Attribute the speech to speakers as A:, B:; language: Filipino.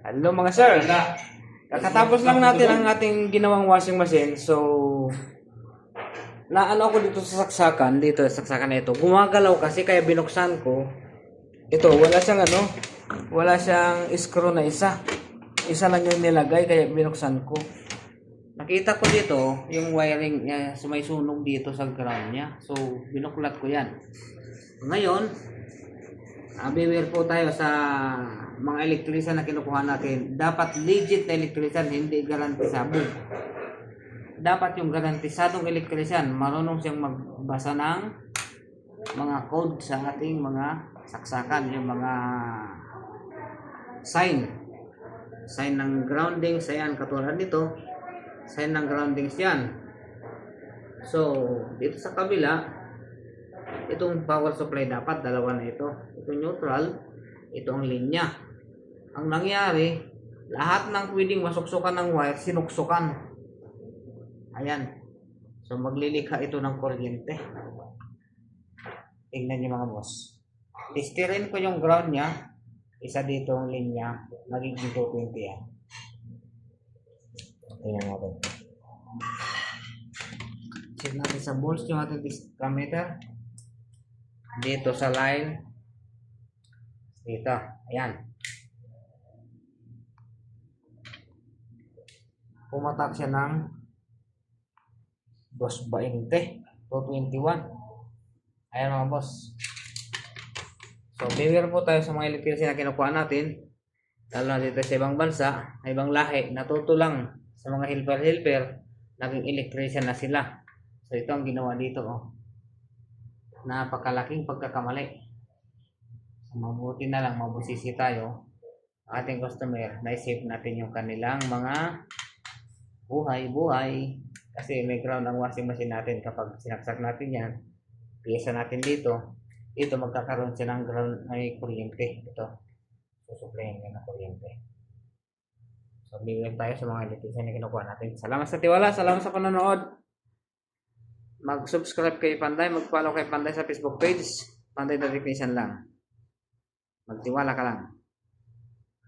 A: Hello mga sir. Kakatapos lang natin ang ating ginawang washing machine. So, naano ako dito sa saksakan. Dito sa saksakan na ito. Gumagalaw kasi kaya binuksan ko. Ito, wala siyang wala siyang screw na isa. Isa lang yung nilagay kaya binuksan ko. Nakita ko dito yung wiring niya sumaysunog dito sa ground niya. So, binuklat ko yan. Ngayon, beware po tayo sa mga electrician na kinukuha natin. Dapat legit na electrician, hindi garantisado. Dapat yung garantisadong electrician, marunong siyang magbasa ng mga code sa ating mga saksakan, yung mga sign ng grounding, yan katulad nito, sign ng groundings yan. So, dito sa kabila, itong power supply dapat dalawa na ito. Ito neutral, ito ang linya. Ang nangyari, lahat ng pwedeng masuksukan ng wire, sinuksukan. Ayan. So maglilikha ito ng kuryente. Tingnan niyo mga boss. Testirin ko yung ground niya. Isa dito ang linya, magiging 220 yan. Tingnan natin. Check natin sa volts yung ating diameter. Dito sa line, dito, ayan, pumatak siya ng 220, 221. Ayan mga boss. So beware po tayo sa mga electrician na kinukuha natin, lalo na dito sa ibang bansa, ibang lahi, natuto lang sa mga helper, naging electrician na sila. So ito ang ginawa dito, napakalaking pagkakamali. So, mabuti na lang, mabusisi tayo ating customer, na-save natin yung kanilang mga buhay. Kasi may ground ang washing machine natin. Kapag sinaksak natin yan, piyesa natin dito magkakaroon siya ng ground, ay kuryente. Ito, susuplayin yan ng kuryente. So bigyan tayo sa mga electrician na kinukuha natin. Salamat sa tiwala, salamat sa panonood. Mag-subscribe kay Panday, mag-follow kay Panday sa Facebook page. Panday the Technician lang. Magtiwala ka lang.